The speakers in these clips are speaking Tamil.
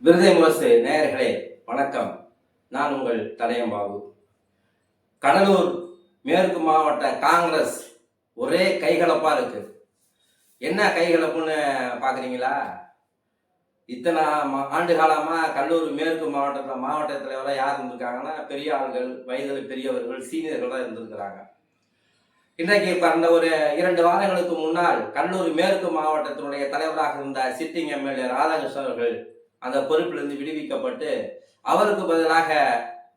விருதை முரசு நேயர்களே வணக்கம். நான் உங்கள் தடயம்பாபு. கடலூர் மேற்கு மாவட்ட காங்கிரஸ் ஒரே கைகலப்பா இருக்கு. என்ன கைகலப்புன்னு பாக்குறீங்களா? இத்தனை ஆண்டு காலமா கடலூர் மேற்கு மாவட்ட தலைவராக யார் இருந்திருக்காங்கன்னா பெரிய ஆள்கள், வயதில் பெரியவர்கள், சீனியர்கள் தான் இருந்திருக்கிறாங்க. இன்றைக்கு கடந்த ஒரு 2 வாரங்களுக்கு முன்னால் கடலூர் மேற்கு மாவட்டத்தினுடைய தலைவராக இருந்த சிட்டிங் எம்எல்ஏ ராதாகிருஷ்ணன் அவர்கள் அந்த பொறுப்பிலிருந்து விடுவிக்கப்பட்டு அவருக்கு பதிலாக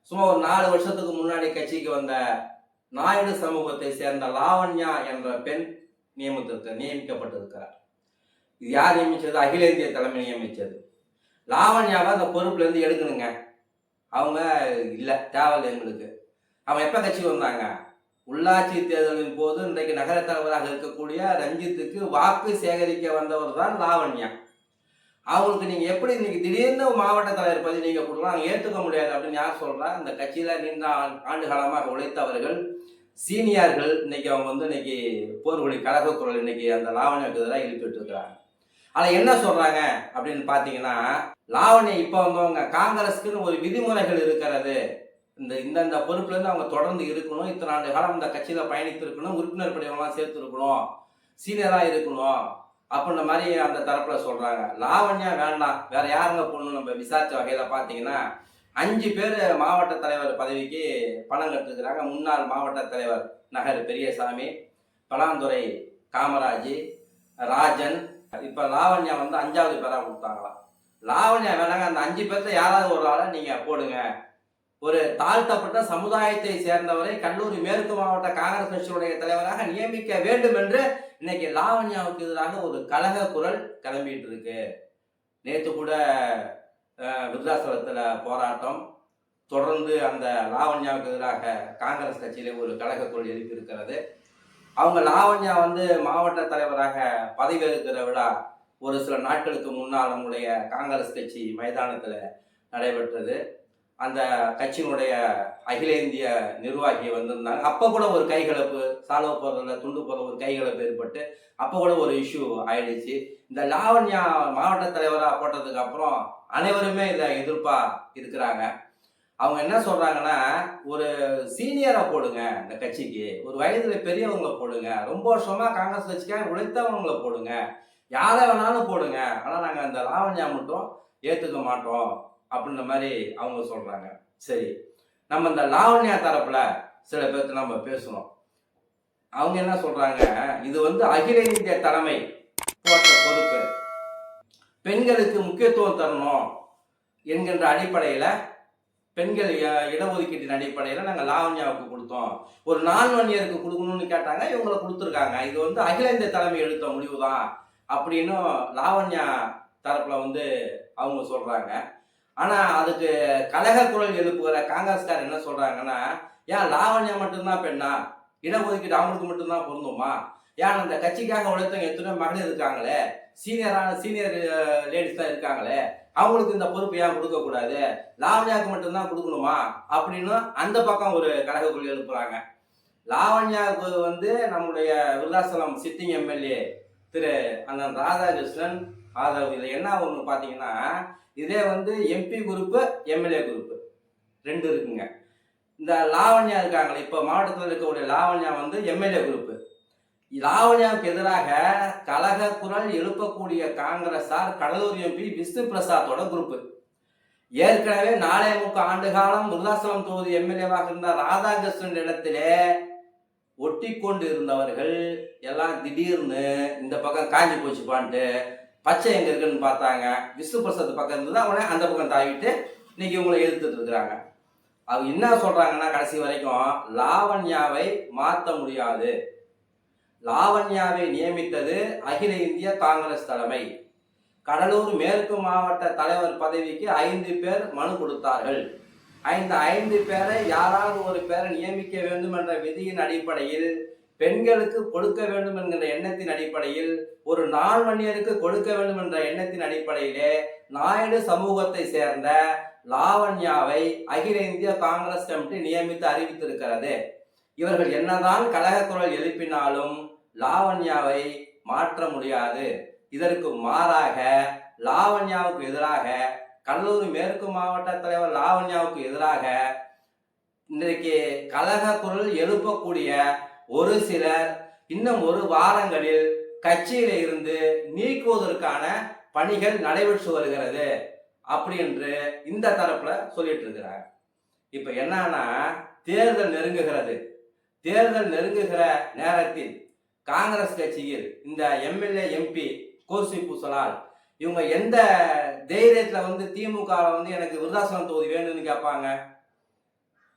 சும்மா ஒரு 4 வருஷத்துக்கு முன்னாடி கட்சிக்கு வந்த நாயுடு சமூகத்தை சேர்ந்த லாவண்யா என்ற பெண் நியமிக்கப்பட்டிருக்கிறார். இது யார் நியமிச்சது? அகில இந்திய தலைமை நியமிச்சது. லாவண்யாவை அந்த பொறுப்புல இருந்து எடுக்கணுங்க. அவங்க இல்லை, தேவையில்லை எங்களுக்கு. அவங்க எப்ப கட்சிக்கு வந்தாங்க? உள்ளாட்சி தேர்தலின் போது இன்றைக்கு நகர தலைவராக இருக்கக்கூடிய ரஞ்சித்துக்கு வாக்கு சேகரிக்க வந்தவர் தான் லாவண்யா. அவங்களுக்கு நீங்க எப்படி இன்னைக்கு திடீர்னு மாவட்ட தலைவர் பதவி நீங்க கொடுக்கலாம், ஏற்றுக்க முடியாது அப்படின்னு யார் சொல்றா? இந்த கட்சியில நீண்ட ஆண்டு காலமாக உழைத்தவர்கள், சீனியர்கள் இன்னைக்கு அவங்க இன்னைக்கு போர்வழி கழக குரல் இன்னைக்கு அந்த லாவண்யாவுக்கு எதிராக எழுப்பிட்டு இருக்கிறாங்க. ஆனா என்ன சொல்றாங்க அப்படின்னு பாத்தீங்கன்னா, லாவண்யா இப்ப வந்தவங்க காங்கிரஸ்க்குன்னு ஒரு விதிமுறைகள் இருக்கிறது. இந்த பொறுப்புல இருந்து அவங்க தொடர்ந்து இருக்கணும், இத்தனை ஆண்டு காலம் இந்த கட்சியில பயணித்து இருக்கணும், உறுப்பினர் படிவெல்லாம் சேர்த்து இருக்கணும், சீனியரா இருக்கணும் அப்படின்ற மாதிரி அந்த தரப்புல சொல்றாங்க. லாவண்யா வேண்டாம், வேற யாருங்க பொண்ணு நம்ம விசாரிச்ச வகையில பாத்தீங்கன்னா 5 பேர் மாவட்ட தலைவர் பதவிக்கு பணம் கட்டுக்கிறாங்க. முன்னாள் மாவட்ட தலைவர் நகர் பெரியசாமி, பலாந்துறை காமராஜ், ராஜன். இப்ப லாவண்யா 5வது பேரா கொடுத்தாங்களாம். லாவண்யா வேணாங்க, அந்த 5 பேர்ல யாராவது ஒரு ஆளை நீங்க போடுங்க. ஒரு தாழ்த்தப்பட்ட சமுதாயத்தை சேர்ந்தவரை கடலூர் மேற்கு மாவட்ட காங்கிரஸ் கட்சியுடைய தலைவராக நியமிக்க வேண்டும் என்று இன்னைக்கு லாவண்யாவுக்கு எதிராக ஒரு கலக குரல் கிளம்பிட்டு இருக்கு. நேற்று கூட விருதாசலத்துல போராட்டம் தொடர்ந்து அந்த லாவண்யாவுக்கு எதிராக காங்கிரஸ் கட்சியில ஒரு கலக குரல் எழுப்பி இருக்கிறது. அவங்க லாவண்யா மாவட்ட தலைவராக பதவியேற்கிற விழா ஒரு சில நாட்களுக்கு முன்னால் நம்முடைய காங்கிரஸ் கட்சி மைதானத்துல நடைபெற்றது. அந்த கட்சியினுடைய அகில இந்திய நிர்வாகி வந்திருந்தாங்க. அப்போ கூட ஒரு கைகலப்பு, சால்வ போடுறதுல துண்டு போடுற ஒரு கைகலப்பு ஏற்பட்டு அப்போ கூட ஒரு இஷ்யூ ஆயிடுச்சு. இந்த லாவண்யா மாவட்ட தலைவராக போட்டதுக்கு அப்புறம் அனைவருமே இதை எதிர்ப்பா இருக்கிறாங்க. அவங்க என்ன சொல்றாங்கன்னா, ஒரு சீனியரை போடுங்க, இந்த கட்சிக்கு ஒரு வயதுல பெரியவங்களை போடுங்க, ரொம்ப வருஷமா காங்கிரஸ் கட்சிக்காக உழைத்தவங்களை போடுங்க, யாரை வேணாலும் போடுங்க, ஆனா நாங்க அந்த லாவண்யா மட்டும் ஏத்துக்க மாட்டோம் அப்படின்ற மாதிரி அவங்க சொல்றாங்க. சரி, நம்ம இந்த லாவண்யா தரப்புல சில பேர்த்து நம்ம பேசணும். அவங்க என்ன சொல்றாங்க, இது அகில இந்திய தலைமை போட்ட பொறுப்பு, பெண்களுக்கு முக்கியத்துவம் தரணும் என்கின்ற அடிப்படையில, பெண்கள் இடஒதுக்கீட்டின் அடிப்படையில நாங்க லாவண்யாவுக்கு கொடுத்தோம், ஒரு நான்வன்னியருக்கு கொடுக்கணும்னு கேட்டாங்க, இவங்களை கொடுத்துருக்காங்க. இது அகில இந்திய தலைமை எடுத்த முடிவு தான் அப்படின்னு லாவண்யா தரப்புல அவங்க சொல்றாங்க. ஆனா அதுக்கு கலக குரல் எழுப்புகிற காங்கிரஸ்கார் என்ன சொல்றாங்கன்னா, ஏன் லாவண்யா மட்டும்தான் பெண்ணா? இடஒதுக்கீடு அவங்களுக்கு மட்டும்தான் பொருந்துமா? ஏன் அந்த கட்சிக்காக உழைத்தவங்க எத்தனை மகளிர் இருக்காங்களே, சீனியர் லேடிஸ் தான் இருக்காங்களே, அவங்களுக்கு இந்த பொறுப்பு ஏன் கொடுக்க கூடாது, லாவண்யாவுக்கு மட்டும்தான் கொடுக்கணுமா அப்படின்னு அந்த பக்கம் ஒரு கலக குரல் எழுப்புறாங்க. லாவண்யாவுக்கு நம்முடைய விருதாசலம் சிட்டிங் எம்எல்ஏ திரு அண்ணன் ராதாகிருஷ்ணன் ஆதரவு. இதில் என்ன ஒன்று பார்த்தீங்கன்னா, இதே எம்பி குரூப்பு, எம்எல்ஏ குரூப்பு 2 இருக்குங்க. இந்த லாவண்யா இருக்காங்களே, இப்போ மாவட்டத்தில் இருக்கக்கூடிய லாவண்யா எம்எல்ஏ குரூப்பு. லாவண்யாவுக்கு எதிராக கலக குரல் எழுப்பக்கூடிய காங்கிரஸார் கடலூர் எம்பி விஷ்ணு பிரசாத்தோட குரூப்பு. ஏற்கனவே 4.25 ஆண்டு காலம் விருதாசலம் தொகுதி எம்எல்ஏவாக இருந்த ராதாகிருஷ்ணன் இடத்திலே ஒட்டி கொண்டு இருந்தவர்கள் எல்லாம் திடீர்னு இந்த பக்கம் காஞ்சி போச்சுப்பான்ட்டு பச்சை எங்க இருக்குன்னு பார்த்தாங்க. விஷ்ணு பிரசாத் பக்கம் இருந்தது, உடனே அந்த பக்கம் தாவிட்டு இன்னைக்கு இவங்களை எதிர்த்துட்டு இருக்கிறாங்க. அவங்க என்ன சொல்றாங்கன்னா, கடைசி வரைக்கும் லாவண்யாவை மாற்ற முடியாது, லாவண்யாவை நியமித்தது அகில இந்திய காங்கிரஸ் தலைமை. கடலூர் மேற்கு மாவட்ட தலைவர் பதவிக்கு 5 பேர் மனு கொடுத்தார்கள். 5 பேரை யாராவது ஒரு பேரை நியமிக்க வேண்டும் என்ற விதியின் அடிப்படையில், பெண்களுக்கு கொடுக்க வேண்டும் என்கிற எண்ணத்தின் அடிப்படையில், ஒரு நான்வன்னியருக்கு கொடுக்க வேண்டும் என்ற எண்ணத்தின் அடிப்படையிலே நாயுடு சமூகத்தை சேர்ந்த லாவண்யாவை அகில இந்திய காங்கிரஸ் கமிட்டி நியமித்து அறிவித்திருக்கிறது. இவர்கள் என்னதான் கலக குரல் எழுப்பினாலும் லாவண்யாவை மாற்ற முடியாது. இதற்கு மாறாக லாவண்யாவுக்கு எதிராக கடலூர் மேற்கு மாவட்ட தலைவர் லாவண்யாவுக்கு எதிராக இன்றைக்கு கலக குரல் எழுப்பக்கூடிய ஒரு சிலர் இன்னும் ஒரு வாரங்களில் கட்சியில இருந்து நீக்குவதற்கான பணிகள் நடைபெற்று வருகிறது அப்படி என்று இந்த தரப்புல சொல்லிட்டு இருக்கிறாங்க. இப்ப என்னன்னா, தேர்தல் நெருங்குகிறது. தேர்தல் நெருங்குகிற நேரத்தில் காங்கிரஸ் கட்சியில் இந்த எம்எல்ஏ எம்பி கோசி பூசலால் இவங்க எந்த தைரியத்துல திமுக எனக்கு விருதாசலம் தொகுதி வேணும்னு கேட்பாங்க.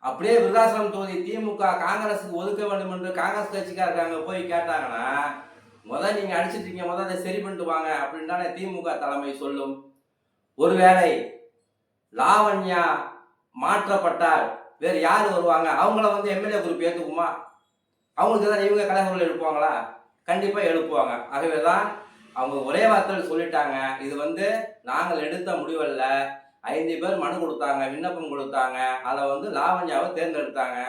அப்படியே விருதாசலம் தொகுதி திமுக காங்கிரஸுக்கு ஒதுக்க வேண்டும் என்று காங்கிரஸ் கட்சிக்காரங்க போய் கேட்டாங்கன்னா, முதல் நீங்க அடிச்சிட்டீங்க, முதல் அதை சரி பண்ணிட்டு வாங்க அப்படின்னு தானே திமுக தலைமை சொல்லும். ஒருவேளை லாவண்யா மாற்றப்பட்டால் வேறு யாரு வருவாங்க? அவங்கள எம்எல்ஏ குரூப் ஏற்றுக்குமா? அவங்களுக்கு தான் இவங்க கலைஞர்கள் எழுப்புவாங்களா? கண்டிப்பா எழுப்புவாங்க. ஆகவேதான் அவங்க ஒரே வார்த்தையில் சொல்லிட்டாங்க, இது நாங்கள் எடுத்த முடிவல்ல, 5 பேர் மனு கொடுத்தாங்க, விண்ணப்பம் கொடுத்தாங்க, அதை லாவண்யாவை தேர்ந்தெடுத்தாங்க.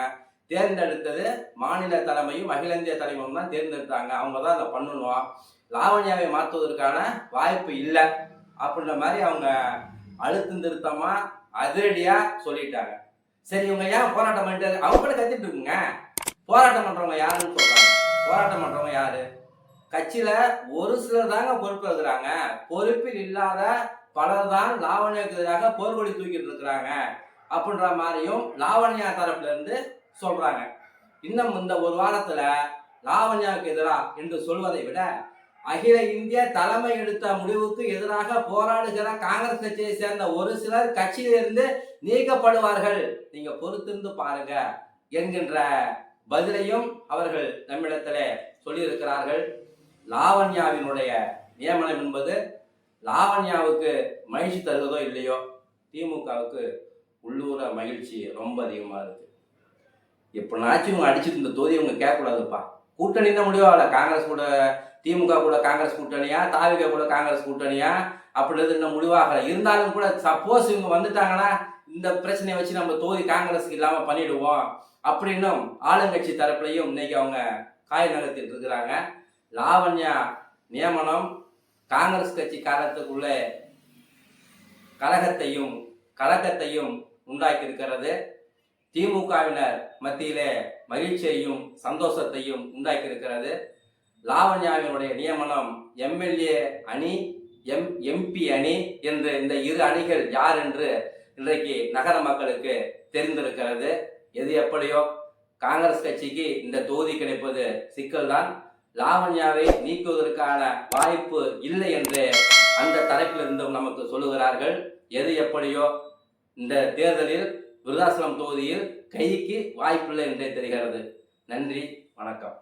தேர்ந்தெடுத்தது மாநில தலைமையும் அகில இந்திய தலைமையும் தான் தேர்ந்தெடுத்தாங்க. அவங்க தான் அதை பண்ணணும். லாவண்யாவை மாற்றுவதற்கான வாய்ப்பு இல்லை அப்படின்ற மாதிரி அவங்க அழுத்தம் திருத்தமா அதிரடியா சொல்லிட்டாங்க. சரி, இவங்க ஏன் போராட்டம் பண்ணிட்டு அவங்க கூட கத்திட்டு இருக்குங்க. போராட்டம் பண்றவங்க யாருன்னு சொல்றாங்க. போராட்டம் பண்றவங்க யாரு? கட்சியில ஒரு சிலர் தாங்க பொறுப்பு இருக்கிறாங்க. பொறுப்பில் இல்லாத பலர் தான் லாவண்யாவுக்கு எதிராக போர்வழி தூக்கிட்டு இருக்கிறாங்க அப்படின்ற மாதிரியும் லாவண்யா தரப்புல இருந்து சொல்றாங்க. இன்னும் இந்த ஒரு வாரத்துல லாவண்யாவுக்கு எதிராக என்று சொல்வதை விட அகில இந்திய தலைமை எடுத்த முடிவுக்கு எதிராக போராடுகிற காங்கிரஸ் கட்சியை சேர்ந்த ஒரு சிலர் கட்சியிலிருந்து நீக்கப்படுவார்கள், நீங்க பொறுத்திருந்து பாருங்க என்கின்ற பதிலையும் அவர்கள் நம்மிடத்திலே சொல்லியிருக்கிறார்கள். லாவண்யாவினுடைய நியமனம் என்பது லாவண்யாவுக்கு மகிழ்ச்சி தருவதோ இல்லையோ, திமுகவுக்கு உள்ளூர மகிழ்ச்சி ரொம்ப அதிகமா இருக்கு. எப்பனாச்சும் இவங்க அடிச்சுட்டு இந்த தொகுதி இவங்க கேட்கக்கூடாதுப்பா. கூட்டணி தான் முடிவாகல. காங்கிரஸ் கூட திமுக கூட காங்கிரஸ் கூட்டணியா, தாவிக கூட காங்கிரஸ் கூட்டணியா அப்படின்றது இன்னும் முடிவாகல. இருந்தாலும் கூட சப்போஸ் இவங்க வந்துட்டாங்கன்னா இந்த பிரச்சனையை வச்சு நம்ம தொகுதி காங்கிரஸுக்கு இல்லாம பண்ணிடுவோம் அப்படின்னும் ஆளுங்கட்சி தரப்புலையும் இன்னைக்கு அவங்க காய் நகர்த்திட்டு இருக்கிறாங்க. லாவண்யா நியமனம் காங்கிரஸ் கட்சி காலத்துக்குள்ள கலகத்தையும் கலக்கத்தையும் உண்டாக்கி இருக்கிறது. திமுகவினர் மத்தியிலே மகிழ்ச்சியையும் சந்தோஷத்தையும் உண்டாக்கி இருக்கிறது. லாவண்யாவினுடைய நியமனம் எம்எல்ஏ அணி, எம்பி அணி என்று இந்த இரு அணிகள் யார் என்று இன்றைக்கு நகர மக்களுக்கு தெரிந்திருக்கிறது. எது எப்படியோ காங்கிரஸ் கட்சிக்கு இந்த தொகுதி கிடைப்பது சிக்கல்தான். லாவண்யாவை நீக்குவதற்கான வாய்ப்பு இல்லை என்று அந்த தரப்பிலிருந்தும் நமக்கு சொல்லுகிறார்கள். எது எப்படியோ இந்த தேர்தலில் விருதாசலம் தொகுதியில் கைக்கு வாய்ப்பில்லை என்றே தெரிகிறது. நன்றி, வணக்கம்.